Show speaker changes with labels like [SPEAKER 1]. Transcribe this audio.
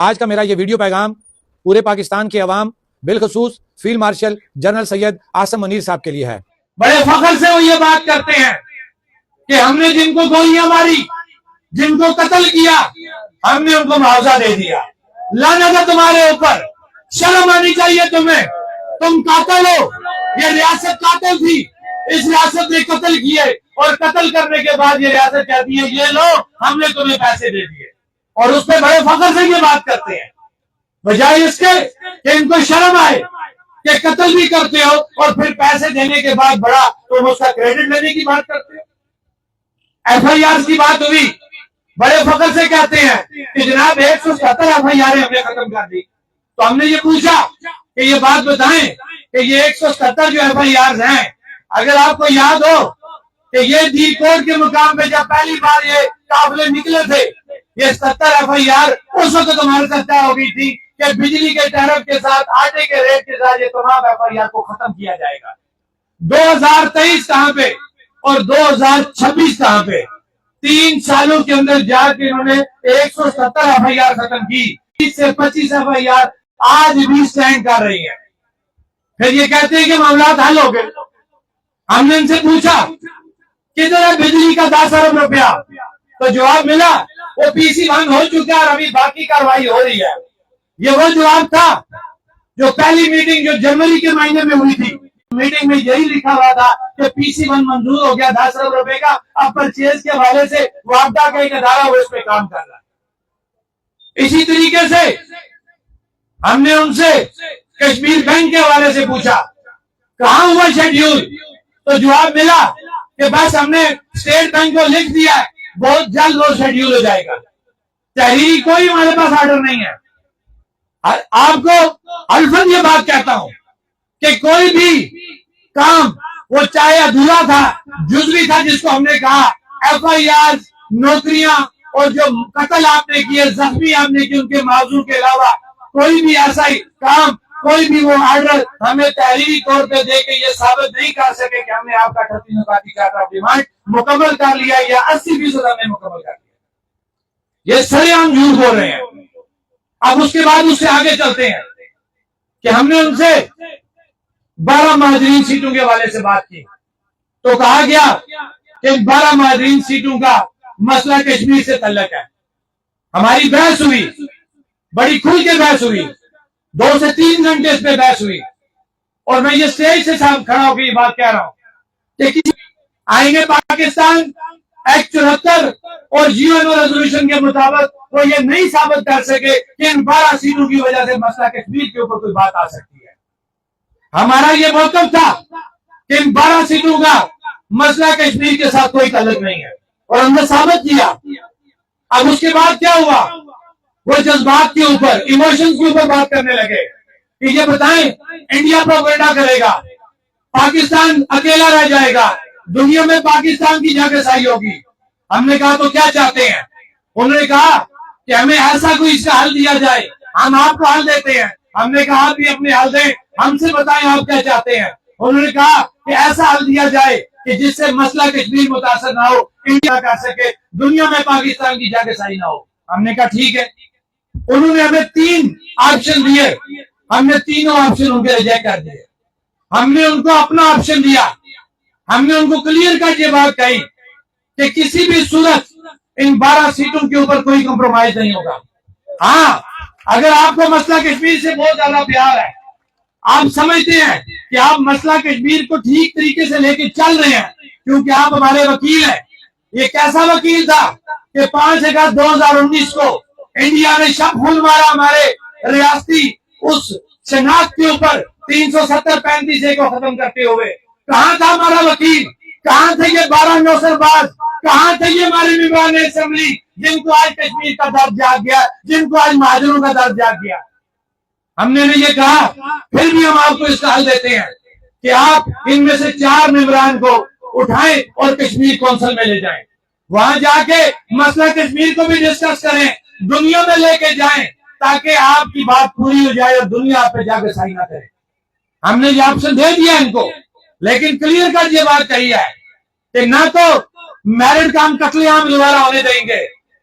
[SPEAKER 1] آج کا میرا یہ ویڈیو پیغام پورے پاکستان کے عوام بالخصوص field marshal general Syed Asim Munir صاحب کے لیے ہے۔
[SPEAKER 2] بڑے فخر سے وہ یہ بات کرتے ہیں کہ ہم نے جن کو گولیاں ماری، جن کو قتل کیا، ہم نے ان کو معاوضہ دے دیا۔ لعنت ہے تمہارے اوپر، شرم آنی چاہیے تمہیں، تم قاتل ہو۔ یہ ریاست قاتل تھی، اس ریاست نے قتل کیے، اور قتل کرنے کے بعد یہ ریاست کہتی ہے یہ لو ہم نے تمہیں پیسے دے دیے، اور اس پہ بڑے فخر سے یہ بات کرتے ہیں، بجائے اس کے کہ ان کو شرم آئے کہ قتل بھی کرتے ہو اور پھر پیسے دینے کے بعد بڑا تم اس کا کریڈٹ لینے کی بات کرتے ہو۔ ایف آئی آر کی بات ہوئی، بڑے فخر سے کہتے ہیں کہ جناب 177 ایف آئی آر ہم نے ختم کر دی۔ تو ہم نے یہ پوچھا کہ یہ بات بتائیں کہ یہ 177 جو ایف آئی آر ہیں، اگر آپ کو یاد ہو کہ یہ ڈی کورٹ کے مقام پہ جب پہلی بار یہ قافلے نکلے تھے، یہ 70 ایف آئی آر اس وقت ہمارے ساتھ طے ہو گئی تھی کہ بجلی کے ٹیرف کے ساتھ، آٹے کے ریٹ کے ساتھ یہ تمام ایف آئی آر کو ختم کیا جائے گا۔ 2023 کہاں پہ اور 2026 کہاں پہ؟ 3 سالوں کے اندر جا کے انہوں نے 177 ایف آئی آر ختم کی، 20 سے 25 ایف آئی آر آج بھی سٹینڈ کر رہی ہیں۔ پھر یہ کہتے ہیں کہ معاملات حل ہو گئے۔ ہم نے ان سے پوچھا کدھر ہے بجلی کا 10 ارب روپیہ، تو جواب ملا وہ پی سی 1 ہو چکا ہے اور ابھی باقی کاروائی ہو رہی ہے۔ یہ وہ جواب تھا جو پہلی میٹنگ جو جنوری کے مہینے میں ہوئی تھی، میٹنگ میں یہی لکھا ہوا تھا کہ پی سی 1 منظور ہو گیا 10 ارب روپے کا، اب پرچیز کے حوالے سے وابڈا کا ایک ادارہ وہ اس پہ کام کر رہا ہے۔ اسی طریقے سے ہم نے ان سے کشمیر بینک کے حوالے سے پوچھا کہاں ہوا شیڈیول، تو جواب ملا کہ بس ہم نے اسٹیٹ بینک کو لکھ دیا ہے، بہت جلد وہ شیڈیول ہو جائے گا۔ تحریری کوئی ہمارے پاس آرڈر نہیں ہے۔ آپ کو الفاظ یہ بات کہتا ہوں کہ کوئی بھی کام وہ چاہے ادھورا تھا، جزوی تھا، جس کو ہم نے کہا ایف آئی آر، نوکریاں اور جو قتل آپ نے کیے، زخمی آپ نے کیے، ان کے موضوع کے علاوہ کوئی بھی ایسا ہی کام، کوئی بھی وہ آرڈر ہمیں تحریری طور پہ دے کے یہ ثابت نہیں کر سکے کہ ہم نے آپ کا 38 نکاتی چارٹر آف ڈیمانڈ مکمل کر لیا یا 80% ہم نے مکمل کر لیا۔ یہ سرے عام جھوٹ بول رہے ہیں۔ اب اس کے بعد اس سے آگے چلتے ہیں کہ ہم نے ان سے 12 مہاجرین سیٹوں کے حوالے سے بات کی، تو کہا گیا کہ 12 مہاجرین سیٹوں کا مسئلہ کشمیر سے تعلق ہے۔ ہماری بحث ہوئی، بڑی کھل کے بحث ہوئی، 2 سے 3 گھنٹے اس پہ بحث ہوئی، اور میں یہ اسٹیج سے کھڑا ہو کے یہ بات کہہ رہا ہوں کہ آئین پاکستان ایکٹ 74 اور جی این او ریزولوشن کے مطابق وہ یہ نہیں ثابت کر سکے کہ ان 12 سیٹوں کی وجہ سے مسئلہ کشمیر کے اوپر کوئی بات آ سکتی ہے۔ ہمارا یہ موقف تھا کہ ان 12 سیٹوں کا مسئلہ کشمیر کے ساتھ کوئی تعلق نہیں ہے، اور ہم نے ثابت کیا۔ اب اس کے بعد کیا ہوا، وہ جذبات کے اوپر، ایموشنز کے اوپر بات کرنے لگے کہ یہ بتائیں انڈیا پروپیگنڈا کرے گا، پاکستان اکیلا رہ جائے گا، دنیا میں پاکستان کی جگہ سائی ہوگی۔ ہم نے کہا تو کیا چاہتے ہیں؟ انہوں نے کہا کہ ہمیں ایسا کوئی اس کا حل دیا جائے، ہم آپ کو حل دیتے ہیں۔ ہم نے کہا آپ بھی اپنے حل دیں، ہم سے بتائیں آپ کیا چاہتے ہیں۔ انہوں نے کہا کہ ایسا حل دیا جائے کہ جس سے مسئلہ کشمیر متاثر نہ ہو، انڈیا کر سکے، دنیا میں پاکستان کی جگہ سائی نہ ہو۔ ہم نے کہا ٹھیک ہے۔ انہوں نے ہمیں 3 آپشن دیے، ہم نے تینوں آپشن ان کے ریجیکٹ کر دیے۔ ہم نے ان کو اپنا آپشن دیا، ہم نے ان کو کلیئر کر یہ بات کہی کہ کسی بھی صورت ان 12 سیٹوں کے اوپر کوئی کمپرومائز نہیں ہوگا۔ ہاں، اگر آپ کو مسئلہ کشمیر سے بہت زیادہ پیار ہے، آپ سمجھتے ہیں کہ آپ مسئلہ کشمیر کو ٹھیک طریقے سے لے کے چل رہے ہیں کیونکہ آپ ہمارے وکیل ہیں۔ یہ کیسا وکیل تھا کہ 5 اگست 2019 کو انڈیا نے شب خون مارا ہمارے ریاستی اس شناخت کے اوپر 370-35 کو ختم کرتے ہوئے۔ کہاں تھا ہمارا وکیل؟ کہاں تھے یہ 12 نوسر باز؟ کہاں تھے یہ ہمارے ممبران اسمبلی جن کو آج کشمیر کا درد جاگ گیا، جن کو آج مہاجروں کا درد جاگ گیا؟ ہم نے یہ کہا پھر بھی ہم آپ کو اس کا حل دیتے ہیں کہ آپ ان میں سے 4 ممبران کو اٹھائیں اور کشمیر کونسل میں لے جائیں، وہاں جا کے مسئلہ کشمیر کو بھی ڈسکس کریں، دنیا میں لے کے جائیں تاکہ آپ کی بات پوری ہو جائے اور دنیا آپ پہ جا کے سائی نہ کرے۔ ہم نے یہ آپشن دے دیا ان کو، لیکن کلیئر کر یہ بات کہی ہے کہ نہ تو میرٹ کا ہم قتل عام دوبارہ ہونے دیں گے،